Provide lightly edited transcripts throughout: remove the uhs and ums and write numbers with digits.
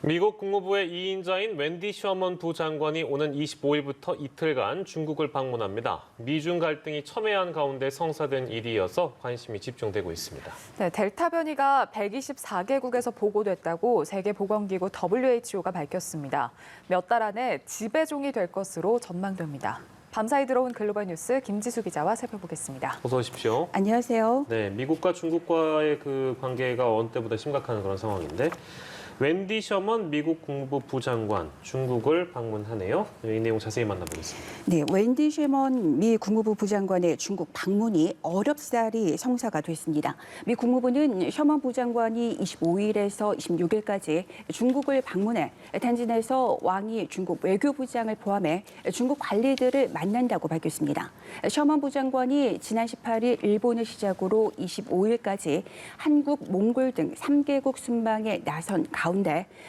미국 국무부의 2인자인 웬디 셔먼 부장관이 오는 25일부터 이틀간 중국을 방문합니다. 미중 갈등이 첨예한 가운데 성사된 일이어서 관심이 집중되고 있습니다. 네, 델타 변이가 124개국에서 보고됐다고 세계보건기구 WHO가 밝혔습니다. 몇 달 안에 지배종이 될 것으로 전망됩니다. 밤사이 들어온 글로벌 뉴스 김지수 기자와 살펴보겠습니다. 어서 오십시오. 안녕하세요. 네, 미국과 중국과의 그 관계가 어느 때보다 심각한 그런 상황인데 웬디 셔먼 미국 국무부 부장관 중국을 방문하네요. 이 내용 자세히 만나보겠습니다. 네, 웬디 셔먼 미 국무부 부장관의 중국 방문이 어렵사리 성사가 됐습니다. 미 국무부는 셔먼 부장관이 25일에서 26일까지 중국을 방문해 텐진에서 왕이 중국 외교부장을 포함해 중국 관리들을 만난다고 밝혔습니다. 셔먼 부장관이 지난 18일 일본을 시작으로 25일까지 한국, 몽골 등 3개국 순방에 나선 가운데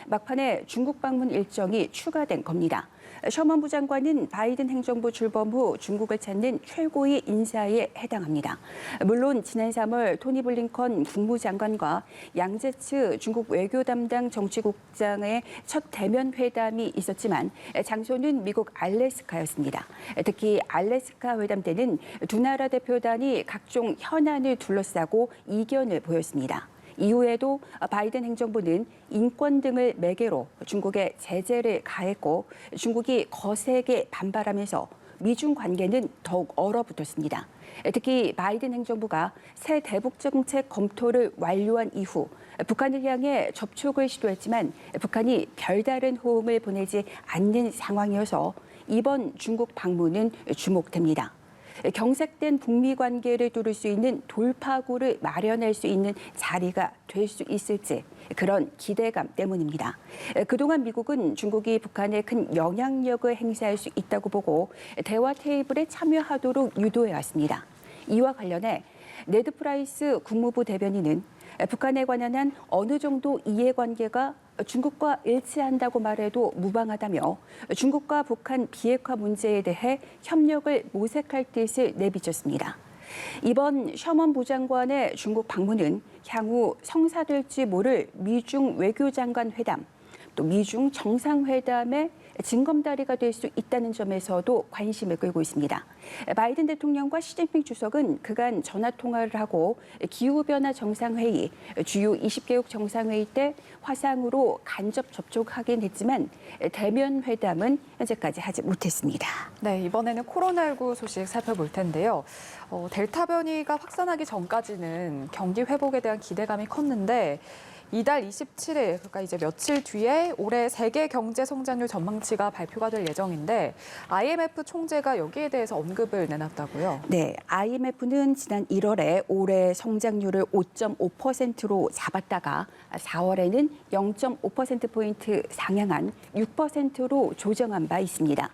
막판에 중국 방문 일정이 추가된 겁니다. 셔먼 부장관은 바이든 행정부 출범 후 중국을 찾는 최고의 인사에 해당합니다. 물론 지난 3월 토니 블링컨 국무장관과 양제츠 중국 외교 담당 정치국장의 첫 대면 회담이 있었지만 장소는 미국 알래스카였습니다. 특히 알래스카 회담 때는 두 나라 대표단이 각종 현안을 둘러싸고 이견을 보였습니다. 이후에도 바이든 행정부는 인권 등을 매개로 중국에 제재를 가했고 중국이 거세게 반발하면서 미중 관계는 더욱 얼어붙었습니다. 특히 바이든 행정부가 새 대북 정책 검토를 완료한 이후 북한을 향해 접촉을 시도했지만 북한이 별다른 호응을 보내지 않는 상황이어서 이번 중국 방문은 주목됩니다. 경색된 북미 관계를 뚫을 수 있는 돌파구를 마련할 수 있는 자리가 될 수 있을지 그런 기대감 때문입니다. 그동안 미국은 중국이 북한에 큰 영향력을 행사할 수 있다고 보고 대화 테이블에 참여하도록 유도해왔습니다. 이와 관련해 네드 프라이스 국무부 대변인은 북한에 관한 한 어느 정도 이해관계가 중국과 일치한다고 말해도 무방하다며 중국과 북한 비핵화 문제에 대해 협력을 모색할 뜻을 내비쳤습니다. 이번 셔먼 부장관의 중국 방문은 향후 성사될지 모를 미중 외교장관 회담, 또 미중 정상회담의 징검다리가 될 수 있다는 점에서도 관심을 끌고 있습니다. 바이든 대통령과 시진핑 주석은 그간 전화통화를 하고 기후변화 정상회의, 주요 20개국 정상회의 때 화상으로 간접 접촉하긴 했지만 대면 회담은 현재까지 하지 못했습니다. 네, 이번에는 코로나19 소식 살펴볼 텐데요. 델타 변이가 확산하기 전까지는 경기 회복에 대한 기대감이 컸는데 이달 27일, 그러니까 이제 며칠 뒤에 올해 세계 경제 성장률 전망치가 발표가 될 예정인데 IMF 총재가 여기에 대해서 언급을 내놨다고요? 네, IMF는 지난 1월에 올해 성장률을 5.5%로 잡았다가 4월에는 0.5%포인트 상향한 6%로 조정한 바 있습니다.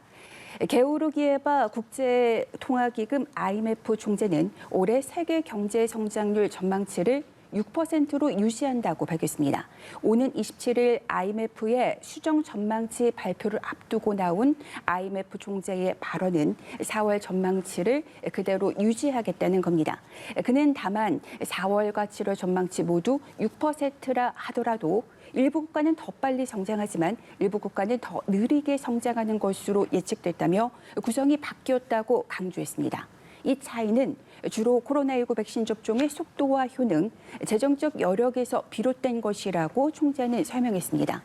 게오르기에바 국제통화기금 IMF 총재는 올해 세계 경제 성장률 전망치를 6%로 유지한다고 밝혔습니다. 오는 27일 IMF의 수정 전망치 발표를 앞두고 나온 IMF 총재의 발언은 4월 전망치를 그대로 유지하겠다는 겁니다. 그는 다만 4월과 7월 전망치 모두 6%라 하더라도 일부 국가는 더 빨리 성장하지만 일부 국가는 더 느리게 성장하는 것으로 예측됐다며 구성이 바뀌었다고 강조했습니다. 이 차이는 주로 코로나19 백신 접종의 속도와 효능, 재정적 여력에서 비롯된 것이라고 총재는 설명했습니다.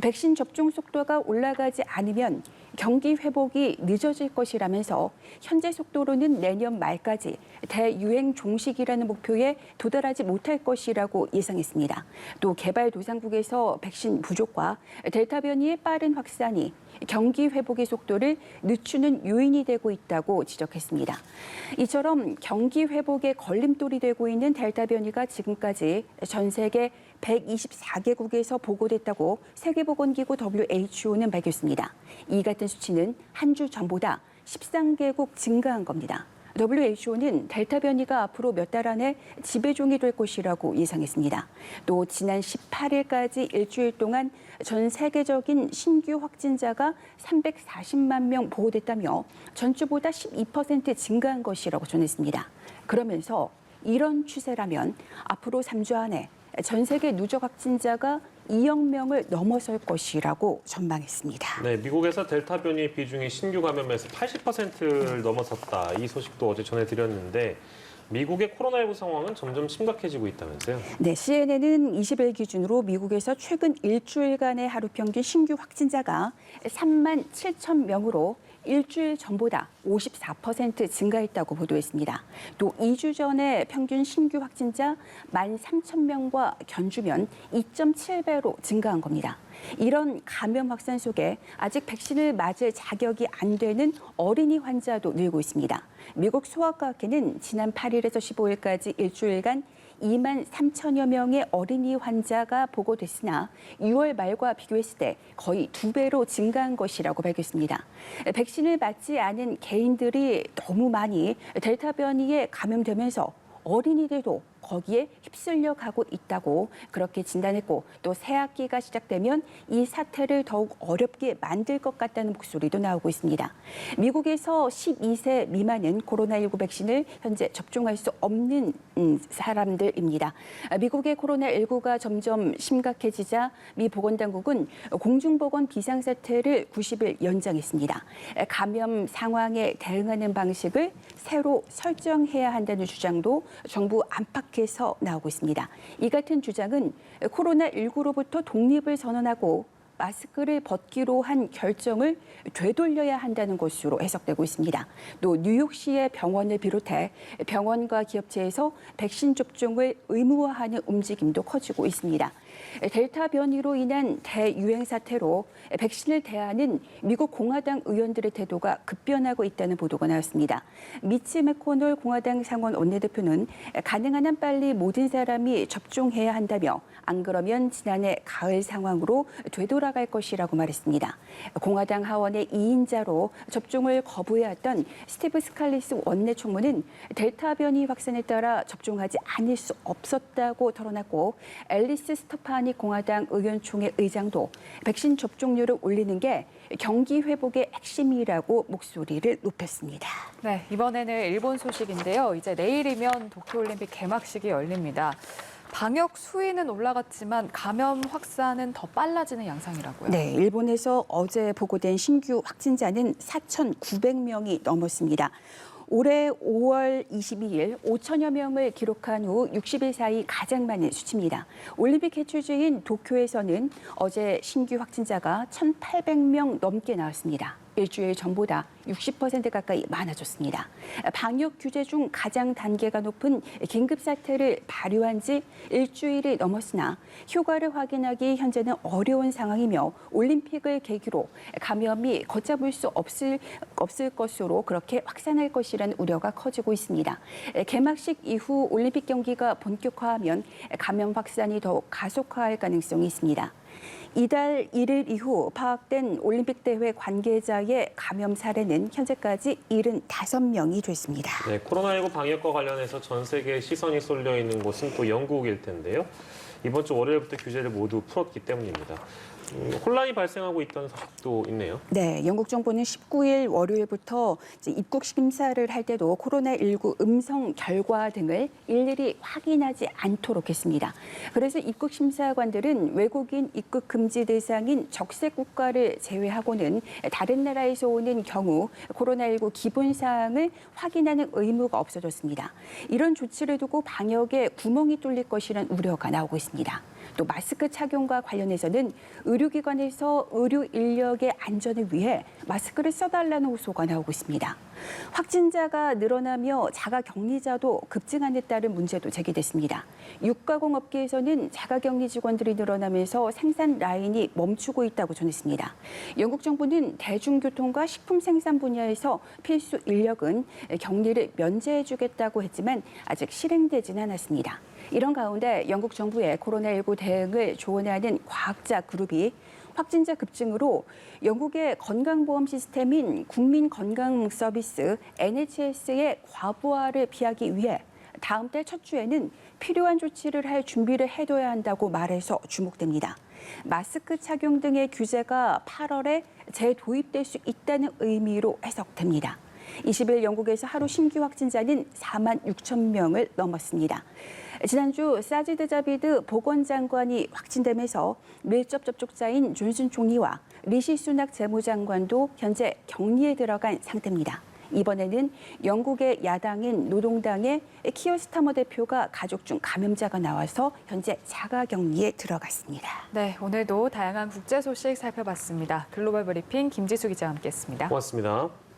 백신 접종 속도가 올라가지 않으면 경기 회복이 늦어질 것이라면서 현재 속도로는 내년 말까지 대유행 종식이라는 목표에 도달하지 못할 것이라고 예상했습니다. 또 개발도상국에서 백신 부족과 델타 변이의 빠른 확산이 경기 회복의 속도를 늦추는 요인이 되고 있다고 지적했습니다. 이처럼 경기 회복에 걸림돌이 되고 있는 델타 변이가 지금까지 전 세계 124개국에서 보고됐다고 세계보건기구 WHO는 밝혔습니다. 이 같은 수치는 한 주 전보다 13개국 증가한 겁니다. WHO는 델타 변이가 앞으로 몇 달 안에 지배종이 될 것이라고 예상했습니다. 또 지난 18일까지 일주일 동안 전 세계적인 신규 확진자가 340만 명 보고됐다며 전주보다 12% 증가한 것이라고 전했습니다. 그러면서 이런 추세라면 앞으로 3주 안에 전 세계 누적 확진자가 2억 명을 넘어설 것이라고 전망했습니다. 네, 미국에서 델타 변이 비중이 신규 감염에서 80%를 넘어섰다. 이 소식도 어제 전해드렸는데 미국의 코로나19 상황은 점점 심각해지고 있다면서요? 네, CNN은 20일 기준으로 미국에서 최근 일주일간의 하루 평균 신규 확진자가 3만 7천 명으로 일주일 전보다 54% 증가했다고 보도했습니다. 또 2주 전에 평균 신규 확진자 1만 3천 명과 견주면 2.7배로 증가한 겁니다. 이런 감염 확산 속에 아직 백신을 맞을 자격이 안 되는 어린이 환자도 늘고 있습니다. 미국 소아과학회는 지난 8일에서 15일까지 일주일간 2만 3천여 명의 어린이 환자가 보고됐으나 6월 말과 비교했을 때 거의 2배로 증가한 것이라고 밝혔습니다. 백신을 맞지 않은 개인들이 너무 많이 델타 변이에 감염되면서 어린이들도 거기에 휩쓸려 가고 있다고 그렇게 진단했고 또 새 학기가 시작되면 이 사태를 더욱 어렵게 만들 것 같다는 목소리도 나오고 있습니다. 미국에서 12세 미만은 코로나19 백신을 현재 접종할 수 없는 사람들입니다. 미국의 코로나19가 점점 심각해지자 미 보건당국은 공중보건 비상사태를 90일 연장했습니다. 감염 상황에 대응하는 방식을 새로 설정해야 한다는 주장도 정부 안팎에서 나오고 있습니다. 이 같은 주장은 코로나19로부터 독립을 선언하고 마스크를 벗기로 한 결정을 되돌려야 한다는 것으로 해석되고 있습니다. 또 뉴욕시의 병원을 비롯해 병원과 기업체에서 백신 접종을 의무화하는 움직임도 커지고 있습니다. 델타 변이로 인한 대유행 사태로 백신을 대하는 미국 공화당 의원들의 태도가 급변하고 있다는 보도가 나왔습니다. 미치 매코널 공화당 상원 원내대표는 가능한 한 빨리 모든 사람이 접종해야 한다며 안 그러면 지난해 가을 상황으로 되돌아갈 것이라고 말했습니다. 공화당 하원의 2인자로 접종을 거부해왔던 스티브 스칼리스 원내 총무는 델타 변이 확산에 따라 접종하지 않을 수 없었다고 털어놨고 앨리스 스토파니 공화당 의원총회 의장도 백신 접종률을 올리는 게 경기 회복의 핵심이라고 목소리를 높였습니다. 네, 이번에는 일본 소식인데요. 이제 내일이면 도쿄올림픽 개막식이 열립니다. 방역 수위는 올라갔지만 감염 확산은 더 빨라지는 양상이라고요. 네, 일본에서 어제 보고된 신규 확진자는 4,900명이 넘었습니다. 올해 5월 22일 5천여 명을 기록한 후 60일 사이 가장 많은 수치입니다. 올림픽 개최지인 도쿄에서는 어제 신규 확진자가 1,800명 넘게 나왔습니다. 일주일 전보다 60% 가까이 많아졌습니다. 방역 규제 중 가장 단계가 높은 긴급사태를 발효한 지 일주일이 넘었으나 효과를 확인하기 현재는 어려운 상황이며 올림픽을 계기로 감염이 걷잡을 수 없을 것으로 그렇게 확산할 것이라는 우려가 커지고 있습니다. 개막식 이후 올림픽 경기가 본격화하면 감염 확산이 더욱 가속화할 가능성이 있습니다. 이달 1일 이후 파악된 올림픽 대회 관계자의 감염 사례는 현재까지 75명이 됐습니다. 네, 코로나19 방역과 관련해서 전 세계의 시선이 쏠려 있는 곳은 또 영국일 텐데요. 이번 주 월요일부터 규제를 모두 풀었기 때문입니다. 혼란이 발생하고 있다는 소식도 있네요. 네, 영국 정부는 19일 월요일부터 입국 심사를 할 때도 코로나19 음성 결과 등을 일일이 확인하지 않도록 했습니다. 그래서 입국 심사관들은 외국인 입국 금지 대상인 적색 국가를 제외하고는 다른 나라에서 오는 경우 코로나19 기본 사항을 확인하는 의무가 없어졌습니다. 이런 조치를 두고 방역에 구멍이 뚫릴 것이라는 우려가 나오고 있습니다. 또 마스크 착용과 관련해서는 의료기관에서 의료 인력의 안전을 위해 마스크를 써달라는 호소가 나오고 있습니다. 확진자가 늘어나며 자가격리자도 급증한 데 따른 문제도 제기됐습니다. 육가공 업계에서는 자가격리 직원들이 늘어나면서 생산 라인이 멈추고 있다고 전했습니다. 영국 정부는 대중교통과 식품 생산 분야에서 필수 인력은 격리를 면제해주겠다고 했지만 아직 실행되지는 않았습니다. 이런 가운데 영국 정부의 코로나19 대응을 조언하는 과학자 그룹이 확진자 급증으로 영국의 건강보험 시스템인 국민건강서비스 NHS의 과부하를 피하기 위해 다음 달 첫 주에는 필요한 조치를 할 준비를 해둬야 한다고 말해서 주목됩니다. 마스크 착용 등의 규제가 8월에 재도입될 수 있다는 의미로 해석됩니다. 20일 영국에서 하루 신규 확진자는 4만 6천 명을 넘었습니다. 지난주 사지드 자비드 보건장관이 확진되면서 밀접 접촉자인 존슨 총리와 리시 수낙 재무장관도 현재 격리에 들어간 상태입니다. 이번에는 영국의 야당인 노동당의 키어 스타머 대표가 가족 중 감염자가 나와서 현재 자가격리에 들어갔습니다. 네, 오늘도 다양한 국제 소식 살펴봤습니다. 글로벌 브리핑 김지수 기자와 함께했습니다. 고맙습니다.